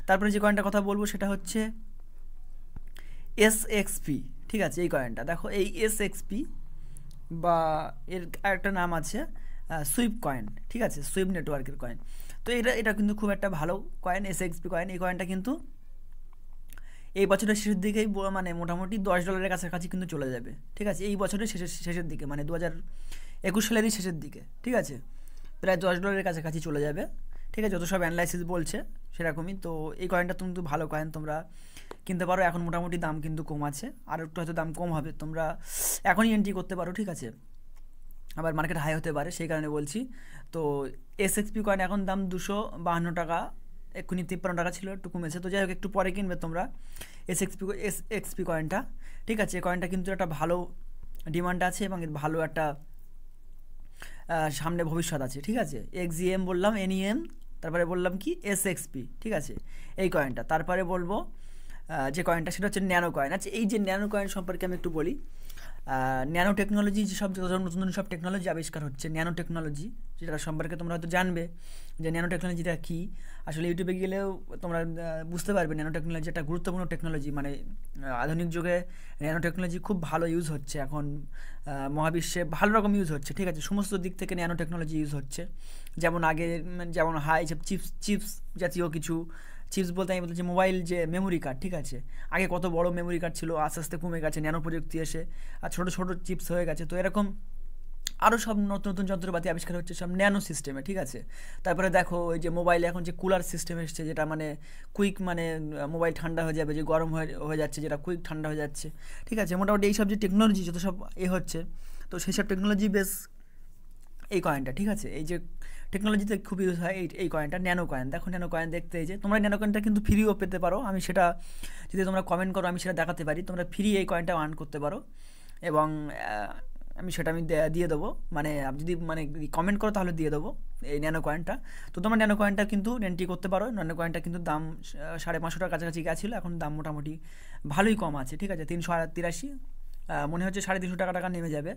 তারপরে যে কয়েনটার কথা বলবো সেটা হচ্ছে SXP, ঠিক আছে। এই কয়েনটা দেখো, এই SXP বা এর একটা নাম আছে সুইপ কয়েন, ঠিক আছে, সুইপ নেটওয়ার্কের কয়েন। তো এটা কিন্তু খুব একটা ভালো কয়েন, SXP কয়েন। এই কয়েনটা কিন্তু এই বছরের শেষের দিকেই মানে মোটামুটি $10 কাছাকাছি কিন্তু চলে যাবে, ঠিক আছে। এই বছরের শেষের দিকে মানে 2021 সালেরই শেষের দিকে, ঠিক আছে, প্রায় $10 কাছাকাছি চলে যাবে, ঠিক আছে, যত সব অ্যানালাইসিস বলছে সেরকমই। তো এই কয়েনটা কিন্তু ভালো কয়েন, তোমরা কিনতে পারো। এখন মোটামুটি দাম কিন্তু কম আছে, আর একটু হয়তো দাম কম হবে, তোমরা এখনই এন্ট্রি করতে পারো, ঠিক আছে। আবার মার্কেট হাই হতে পারে, সেই কারণে বলছি। তো SXP কয়েন এখন দাম $252, এক্ষুনি 53 টাকা ছিল, একটু কমেছে। তো যাই হোক, একটু পরে কিনবে তোমরা SXP কয়েনটা, ঠিক আছে। এই কয়েনটা কিন্তু একটা ভালো ডিমান্ড আছে এবং এর ভালো একটা সামনে ভবিষ্যৎ আছে, ঠিক আছে। XEM বললাম, NEM, তারপরে বললাম কি SXP, ঠিক আছে, এই কয়েনটা। তারপরে বলবো যে কয়েনটা সেটা হচ্ছে ন্যানো কয়েন। আচ্ছা, এই যে ন্যানো কয়েন সম্পর্কে আমি একটু বলি। ন্যানো টেকনোলজি, যেসব নতুন নতুন সব টেকনোলজি আবিষ্কার হচ্ছে, ন্যানো টেকনোলজি, যেটা সম্পর্কে তোমরা হয়তো জানবে যে ন্যানো টেকনোলজিটা কী। আসলে ইউটিউবে গেলেও তোমরা বুঝতে পারবে ন্যানো টেকনোলজি একটা গুরুত্বপূর্ণ টেকনোলজি। মানে আধুনিক যুগে ন্যানো টেকনোলজি খুব ভালো ইউজ হচ্ছে এখন, মহাবিশ্বে ভালো রকম ইউজ হচ্ছে, ঠিক আছে। সমস্ত দিক থেকে ন্যানো টেকনোলজি ইউজ হচ্ছে। যেমন আগে যেমন হাই চিপস জাতীয় কিছু, চিপস বলতে আমি বলছি মোবাইল যে মেমোরি কার্ড, ঠিক আছে, আগে কত বড় মেমোরি কার্ড ছিল, আস্তে আস্তে কমে গেছে, ন্যানো প্রযুক্তি এসে আর ছোটো ছোটো চিপস হয়ে গেছে। তো এরকম আরও সব নতুন নতুন যন্ত্রপাতি আবিষ্কার হচ্ছে সব ন্যানো সিস্টেমে, ঠিক আছে। তারপরে দেখো ওই যে মোবাইলে এখন যে কুলার সিস্টেম এসছে, যেটা মানে কুইক, মানে মোবাইল ঠান্ডা হয়ে যাবে, যে গরম হয়ে যাচ্ছে, যেটা কুইক ঠান্ডা হয়ে যাচ্ছে, ঠিক আছে। মোটামুটি এইসব যে টেকনোলজি যত সব হচ্ছে, তো সেই সব টেকনোলজি বেস এই কয়েনটা, ঠিক আছে। এই যে টেকনোলজিতে খুব ইউজ হয় এই কয়েনটা, ন্যানো কয়েন। দেখো ন্যানো কয়েন দেখতে, এই যে তোমরা ন্যানো কয়েনটা কিন্তু ফ্রিও পেতে পারো, আমি সেটা যদি তোমরা কমেন্ট করো আমি সেটা দেখাতে পারি। তোমরা ফ্রি এই কয়েনটা আর্ন করতে পারো এবং আমি সেটা দিয়ে দেবো, মানে যদি মানে কমেন্ট করো তাহলে দিয়ে দেবো এই ন্যানো কয়েনটা। তো তোমরা ন্যানো কয়েনটা কিন্তু এন্ট্রি করতে পারো। ন্যানো কয়েনটা কিন্তু দাম 550 টাকার কাছাকাছি গেছিলো, এখন দাম মোটামুটি ভালোই কম আছে, ঠিক আছে, 383, মনে হচ্ছে 350 টাকা নেমে যাবে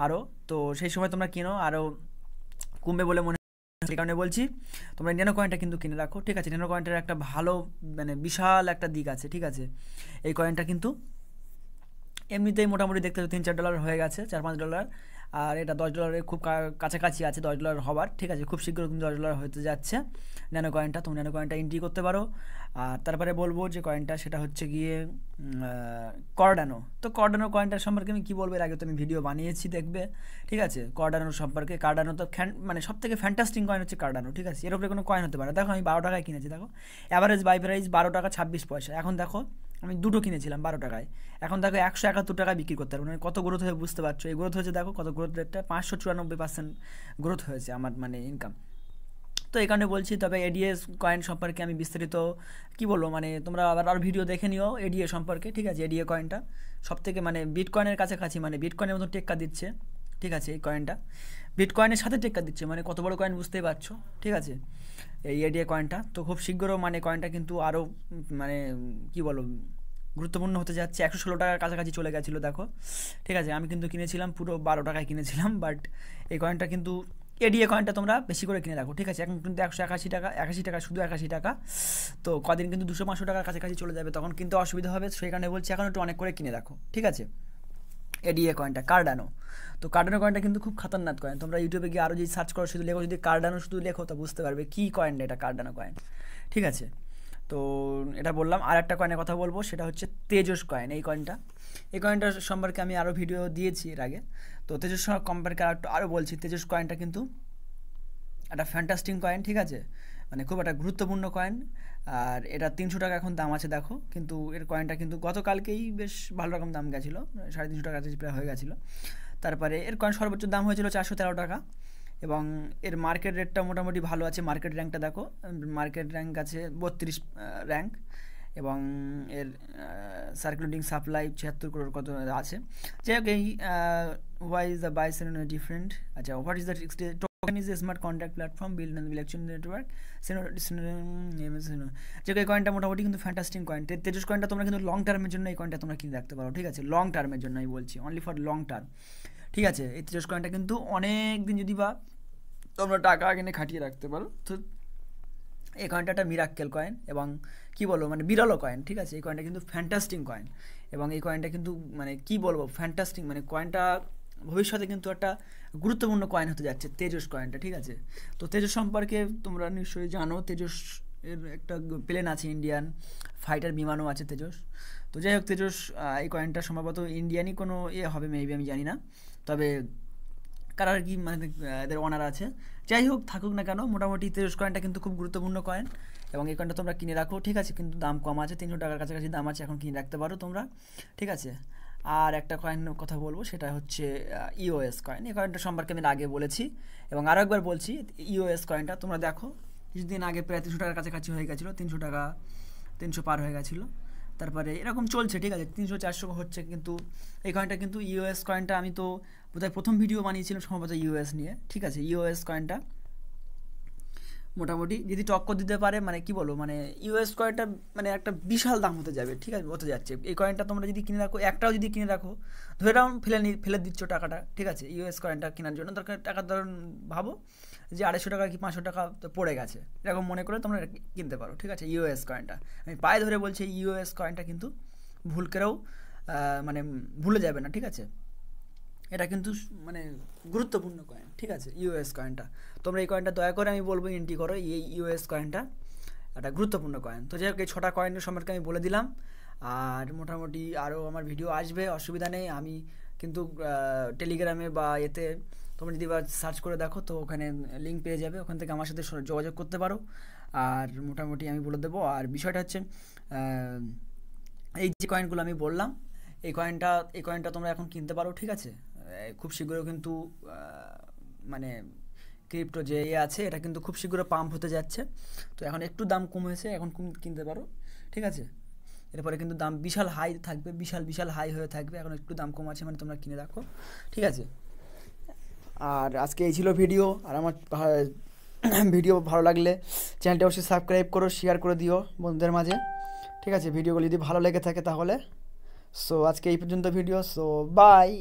আরও। তো সেই সময় তোমরা কিনো, আরও কমবে বলে মনে, সেই কারণে বলছি তোমরা ন্যানো কয়েনটা কিন্তু কিনে রাখো, ঠিক আছে। ন্যানো কয়েনটার একটা ভালো মানে বিশাল একটা দিক আছে, ঠিক আছে। এই কয়েনটা কিন্তু এমনিতেই মোটামুটি দেখতে $3-4 হয়ে গেছে, $4-5, আর এটা $10 খুব কাছাকাছি আছে $10 হবার, ঠিক আছে। খুব শীঘ্র কিন্তু $10 হতে যাচ্ছে ন্যানো কয়েনটা। তুমি ন্যানো কয়েনটা এন্ট্রি করতে পারো। আর তারপরে বলবো যে কয়েনটা সেটা হচ্ছে গিয়ে কর্ডানো। তো কর্ডানো কয়েনটার সম্পর্কে আমি কী বলবো, এর আগে তো আমি ভিডিও বানিয়েছি, দেখবে, ঠিক আছে, কর্ডানোর সম্পর্কে। কার্ডানো তো মানে সব থেকে ফ্যান্টাস্টিং কয়েন হচ্ছে কার্ডানো, ঠিক আছে। এর উপরে কোনো কয়েন হতে পারে। দেখো আমি 12 টাকায় কিনেছি, দেখো অ্যাভারেজ বাই প্রাইস 12 টাকা 26 পয়সা। এখন দেখো আমি দুটো কিনেছিলাম 12 টাকায়, এখন দেখো 171 টাকায় বিক্রি করতে পারবো। মানে কত গ্রোথ হয়ে বুঝতে পারছো, এই গ্রোথ হয়েছে, দেখো কত গ্রোথ রেটটা, 594% গ্রোথ হয়েছে আমার মানে ইনকাম। তো এই কারণে বলছি। তবে এডিএস কয়েন সম্পর্কে আমি বিস্তারিত কী বলবো, মানে তোমরা আবার ভিডিও দেখে নিও এডিএ সম্পর্কে, ঠিক আছে। এডিএ কয়েনটা সব থেকে মানে বিটকয়েনের কাছাকাছি, মানে বিটকয়েনের মতো টেক্কা দিচ্ছে, ঠিক আছে। এই কয়েনটা বিটকয়েনের সাথে টেক্কা দিচ্ছে, মানে কত বড় কয়েন বুঝতেই পারছো, ঠিক আছে, এই এডিএ কয়েনটা। তো খুব শীঘ্র মানে কয়েনটা কিন্তু আরও মানে কী বলো গুরুত্বপূর্ণ হতে যাচ্ছে। 116 টাকার কাছাকাছি চলে গেছিলো, দেখো, ঠিক আছে। আমি কিন্তু কিনেছিলাম পুরো 12 টাকায় কিনেছিলাম, বাট এই কয়েনটা কিন্তু এডিএ কয়েনটা তোমরা বেশি করে কিনে রাখো, ঠিক আছে। এখন কিন্তু 181 টাকা, 81 টাকা, শুধু 81 টাকা। তো কদিন কিন্তু 200-500 টাকার কাছাকাছি চলে যাবে, তখন কিন্তু অসুবিধা হবে। সেই কারণে বলছি এখন একটু অনেক করে কিনে রাখো, ঠিক আছে। এডিএ কয়েনটা, কার্ডানো। তো কার্ডানো কয়েনটা কিন্তু খুব খতরনাক কয়েন। তোমরা ইউটিউবে গিয়ে আরও যদি সার্চ করো, শুধু লেখো যদি কার্ডানো শুধু লেখো, তো বুঝতে পারবে কী কয়েন এটা, কার্ডানো কয়েন, ঠিক আছে। তো এটা বললাম। আর একটা কয়েনের কথা বলবো, সেটা হচ্ছে তেজস কয়েন। এই কয়েনটার সম্পর্কে আমি আরও ভিডিও দিয়েছি এর আগে। তো তেজস সম্পর্কে আরও বলছি। তেজস কয়েনটা কিন্তু একটা ফ্যান্টাস্টিং কয়েন, ঠিক আছে, মানে খুব একটা গুরুত্বপূর্ণ কয়েন। আর এটা 300 টাকা এখন দাম আছে, দেখো। কিন্তু এর কয়েনটা কিন্তু গতকালকেই বেশ ভালো রকম দাম গেছিলো, 350 টাকা প্রায় হয়ে গেছিলো। তারপরে এর কয়েন সর্বোচ্চ দাম হয়েছিল 413 টাকা, এবং এর মার্কেট রেটটা মোটামুটি ভালো আছে। মার্কেট র্যাঙ্কটা দেখো, মার্কেট র্যাঙ্ক আছে 32 র্যাঙ্ক, এবং এর সার্কুলেটিং সাপ্লাই 76 crore কত আছে। যাই হোক, এই why is the by different, আচ্ছা, what is the token is a smart contract platform build on electron network. যে এই কয়েনটা মোটামুটি কিন্তু ফ্যান্টাস্টিং কয়েন। তেজস কয়েনটা তোমরা কিন্তু লং টার্মের জন্য এই কয়েনটা তোমরা কিনে রাখতে পারো, ঠিক আছে। লং টার্মের জন্য আমি বলছি, অনলি ফর লং টার্ম, ঠিক আছে। এই তেজস কয়েনটা কিন্তু অনেক দিন যদি বা তোমরা টাকা কিনে খাটিয়ে রাখতে পারো, তো এই কয়েনটা একটা মিরাক্কেল কয়েন এবং কি বলবো মানে বিরল কয়েন, ঠিক আছে। এই কয়েনটা কিন্তু ফ্যান্টাস্টিং কয়েন এবং এই কয়েনটা কিন্তু মানে কি বলবো ফ্যান্টাস্টিং, মানে কয়েনটা ভবিষ্যতে কিন্তু একটা গুরুত্বপূর্ণ কয়েন হতে যাচ্ছে তেজস কয়েনটা, ঠিক আছে। তো তেজস সম্পর্কে তোমরা নিশ্চয়ই জানো, তেজস এর একটা প্লেন আছে, ইন্ডিয়ান ফাইটার বিমানও আছে তেজস। তো যাই হোক, তেজস এই কয়েনটা সম্ভবত ইন্ডিয়ানই কোনো হবে মেবি, আমি জানি না, তবে কারা আর কি মানে এদের অনার আছে। যাই হোক, থাকুক না কেন, মোটামুটি তেজস কয়েনটা কিন্তু খুব গুরুত্বপূর্ণ কয়েন এবং এই কয়েনটা তোমরা কিনে রাখো, ঠিক আছে। কিন্তু দাম কম আছে, 300 টাকার কাছাকাছি দাম আছে, এখন কিনে রাখতে পারো তোমরা, ঠিক আছে। আর একটা কয়েনের কথা বলবো, সেটা হচ্ছে ইওএস কয়েন। এই কয়েনটা সম্পর্কে আমি আগে বলেছি এবং আরও একবার বলছি, ইওএস কয়েনটা তোমরা দেখো কিছুদিন আগে প্রায় 300 টাকার কাছাকাছি হয়ে গেছিলো, 300 টাকা 300 পার হয়ে গেছিলো, তারপরে এরকম চলছে, ঠিক আছে, 300-400 হচ্ছে। কিন্তু এই কয়েনটা কিন্তু ইউএস কয়েনটা আমি তো বোধহয় প্রথম ভিডিও বানিয়েছিলাম সম্ভবত ইউএস নিয়ে, ঠিক আছে। ইউএস কয়েনটা মোটামুটি যদি টক্কর দিতে পারে, মানে কি বলবো, মানে ইউএস কয়েনটা মানে একটা বিশাল দাম হতে যাবে, ঠিক আছে, হতে যাচ্ছে। এই কয়েনটা তোমরা যদি কিনে রাখো, একটাও যদি কিনে রাখো, ধরে নাও ফেলে দিচ্ছ টাকাটা, ঠিক আছে, ইউএস কয়েনটা কেনার জন্য দরকার টাকা, ধরুন ভাবো যে 250 টাকা কি 500 টাকা তো পড়ে গেছে, এরকম মনে করে তোমরা কিনতে পারো, ঠিক আছে। ইউএস কয়েনটা আমি পায়ে ধরে বলছি, ইউএস কয়েনটা কিন্তু ভুল করেও মানে ভুলে যাবে না, ঠিক আছে। এটা কিন্তু মানে গুরুত্বপূর্ণ কয়েন, ঠিক আছে, ইউএস কয়েনটা। তোমরা এই কয়েনটা দয়া করে আমি বলবো এন্ট্রি করো, এই ইউএস কয়েনটা একটা গুরুত্বপূর্ণ কয়েন। তো যাই হোক, এই 6টা কয়েনের সম্পর্কে আমি বলে দিলাম, আর মোটামুটি আরও আমার ভিডিও আসবে, অসুবিধা নেই। আমি কিন্তু টেলিগ্রামে বা এতে তোমরা যদি বা সার্চ করে দেখো তো ওখানে লিঙ্ক পেয়ে যাবে, ওখান থেকে আমার সাথে যোগাযোগ করতে পারো। আর মোটামুটি আমি বলে দেবো। আর বিষয়টা হচ্ছে এই যে কয়েনগুলো আমি বললাম, এই কয়েনটা তোমরা এখন কিনতে পারো, ঠিক আছে। খুব শীঘ্রই কিন্তু মানে ক্রিপ্টো যে আছে এটা কিন্তু খুব শীঘ্র পাম্প হতে যাচ্ছে, তো এখন একটু দাম কমেছে, এখন কিনতে পারো, ঠিক আছে। এরপরে কিন্তু দাম বিশাল হাই থাকবে, বিশাল হাই হয়ে থাকবে, এখন একটু দাম কম আছে, মানে তোমরা কিনে রাখো, ঠিক আছে। আর আজকে এই ছিল ভিডিও। আর আমার ভিডিও ভালো লাগলে চ্যানেলটা অবশ্যই সাবস্ক্রাইব করো, শেয়ার করে দিও বন্ধুদের মাঝে, ঠিক আছে। ভিডিওগুলো যদি ভালো লেগে থাকে তাহলে, সো আজকে এই পর্যন্ত ভিডিও, সো বাই।